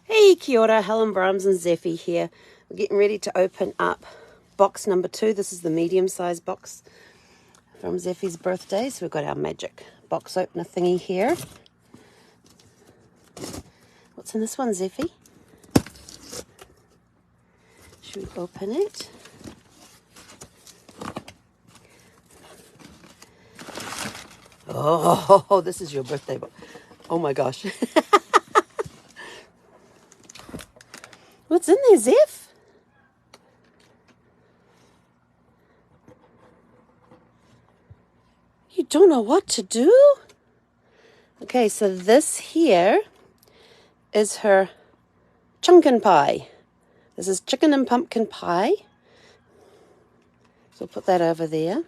Hey, kia ora, Helen, Brahms and Zephy here. We're getting ready to open up box number 2. This is the medium-sized box from Zephy's birthday. So we've got our magic box opener thingy here. What's in this one, Zephy? Should we open it? Oh, this is your birthday box. Oh my gosh. What's in there, Zeph? You don't know what to do? Okay, so this here is her chunkin pie. This is chicken and pumpkin pie. So we'll put that over there.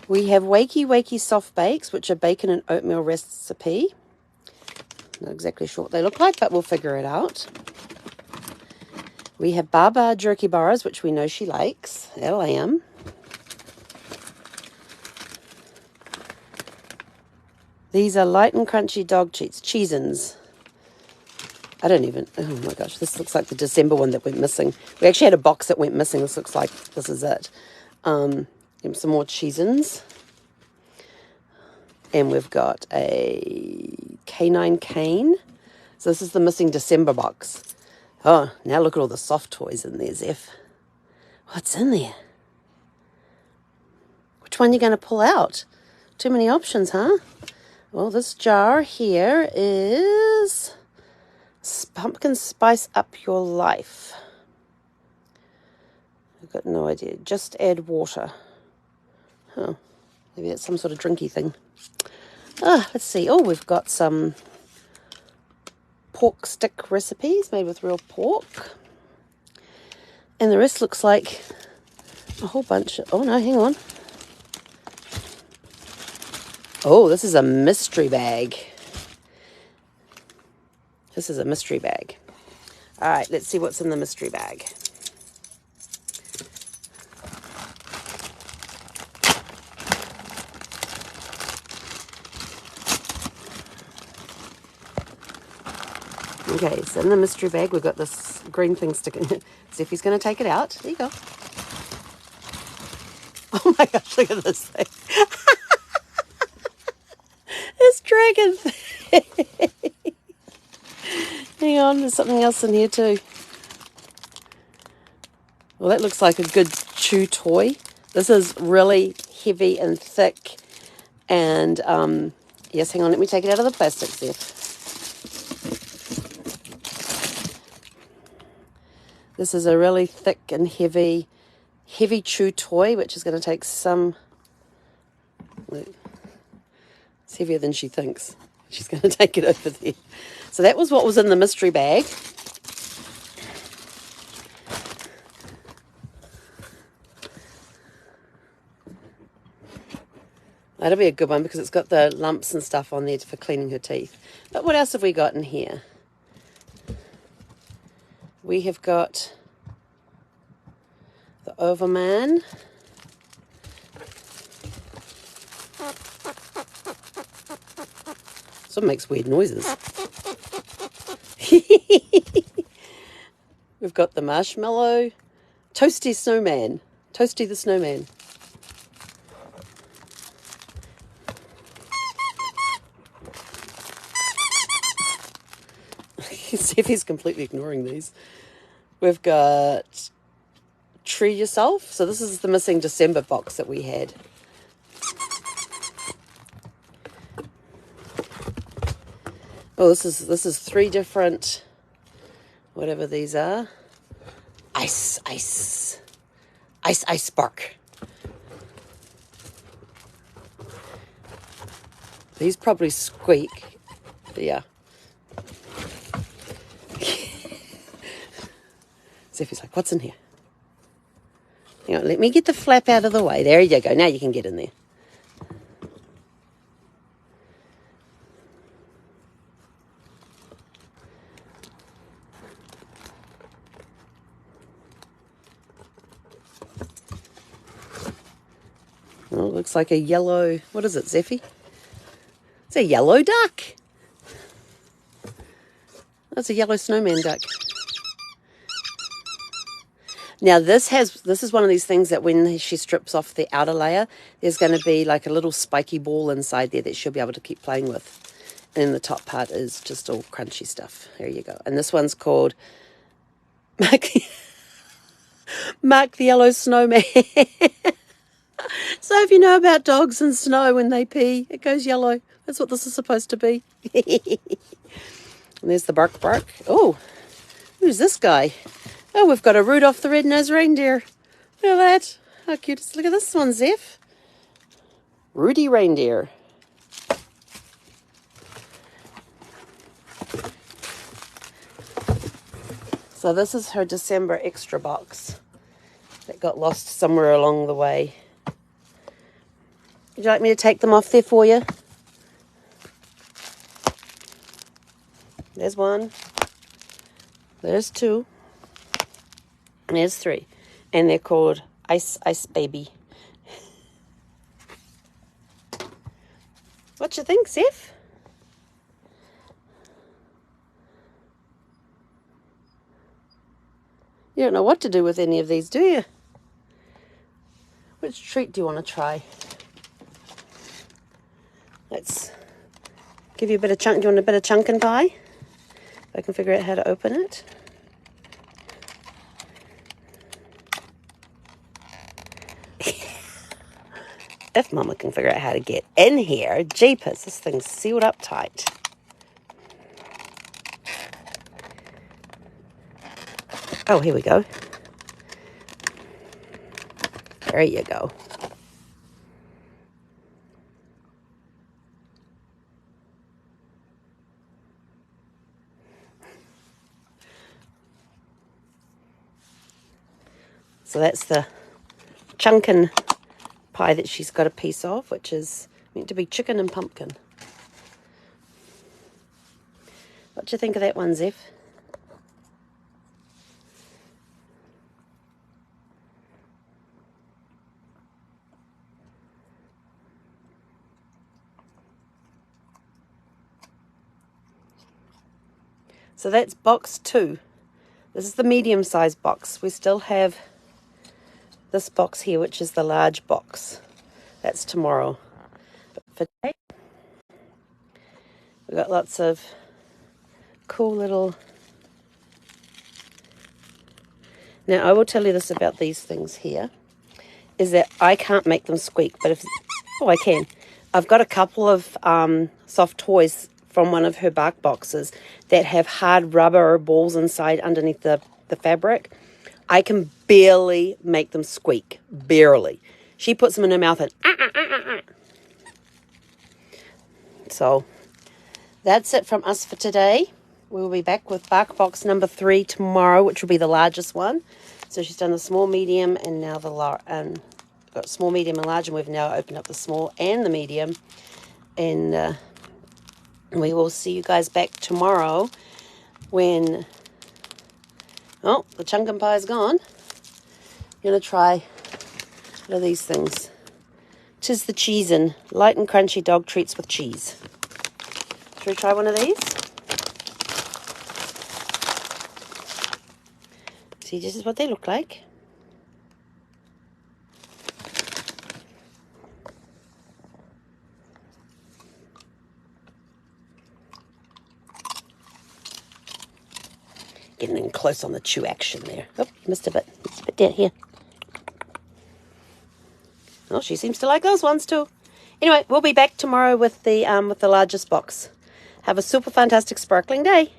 We have Wakey Wakey soft bakes, which are bacon and oatmeal recipe. Not exactly sure what they look like, but we'll figure it out. We have Baba jerky bars, which we know she likes. A lamb. These are light and crunchy dog cheese, Cheez-Ins. I don't even, oh my gosh, this looks like the December one that went missing. We actually had a box that went missing. This looks like this is it. Some more Cheez-Ins. And we've got a canine cane. So this is the missing December box. Oh, now look at all the soft toys in there, Zeph. What's in there? Which one are you going to pull out? Too many options, huh? Well, this jar here is pumpkin spice up your life. I've got no idea. Just add water. Huh. Maybe it's some sort of drinky thing. Let's see. Oh, we've got some pork stick recipes made with real pork. And the rest looks like a whole bunch of... Oh, no, hang on. Oh, this is a mystery bag. This is a mystery bag. All right, let's see what's in the mystery bag. Okay, so in the mystery bag, we've got this green thing sticking. Zephy's going to take it out. There you go. Oh my gosh, look at this thing. This dragon thing. Hang on, there's something else in here too. Well, that looks like a good chew toy. This is really heavy and thick. And, yes, hang on, let me take it out of the plastic, Zeph. This is a really thick and heavy chew toy, which is going to take some... It's heavier than she thinks. She's going to take it over there. So that was what was in the mystery bag. That'll be a good one because it's got the lumps and stuff on there for cleaning her teeth. But what else have we got in here? We have got the Overman. Some makes weird noises. We've got the Marshmallow. Toasty Snowman. Toasty the Snowman. Zephy's completely ignoring these. We've got Tree Yourself. So this is the missing December box that we had. Oh, this is 3 different, whatever these are. Ice Spark. These probably squeak. Yeah. Zephy's like, what's in here? Hang on, let me get the flap out of the way. There you go. Now you can get in there. Oh, it looks like a yellow... What is it, Zephy? It's a yellow duck. That's a yellow snowman duck. Now this is one of these things that when she strips off the outer layer, there's going to be like a little spiky ball inside there that she'll be able to keep playing with. And then the top part is just all crunchy stuff. There you go. And this one's called Mark the Yellow Snowman. So if you know about dogs and snow when they pee, it goes yellow. That's what this is supposed to be. And there's the bark. Oh, who's this guy? Oh, we've got a Rudolph the Red-Nosed Reindeer. Look at that. How cute. Look at this one, Zeph. Rudy Reindeer. So this is her December extra box that got lost somewhere along the way. Would you like me to take them off there for you? There's one. There's two. And there's three. And they're called Ice Baby. What you think, Zeph? You don't know what to do with any of these, do you? Which treat do you want to try? Let's give you a bit of chunk. Do you want a bit of chunkin' pie? If I can figure out how to open it. If Mama can figure out how to get in here. Jeepers, this thing's sealed up tight. Oh, here we go. There you go. So that's the chunkin' pie that she's got a piece of, which is meant to be chicken and pumpkin. What do you think of that one, Zeph? So that's box 2. This is the medium-sized box. We still have this box here, which is the large box. That's tomorrow. But for today, we've got lots of cool little... Now, I will tell you this about these things here, is that I can't make them squeak, but if... Oh, I can. I've got a couple of soft toys from one of her bark boxes that have hard rubber balls inside underneath the fabric. I can barely make them squeak. Barely. She puts them in her mouth and... So, that's it from us for today. We'll be back with bark box number 3 tomorrow, which will be the largest one. So she's done the small, medium, and now the large. Got small, medium, and large, and we've now opened up the small and the medium. And we will see you guys back tomorrow when... Oh, the chunkin' pie is gone. I'm going to try one of these things. 'Tis the cheesin'. Light and crunchy dog treats with cheese. Should we try one of these? See, this is what they look like. Getting in close on the chew action there. Oh, missed a bit. Missed a bit down here. Oh, she seems to like those ones too. Anyway, we'll be back tomorrow with the largest box. Have a super fantastic sparkling day.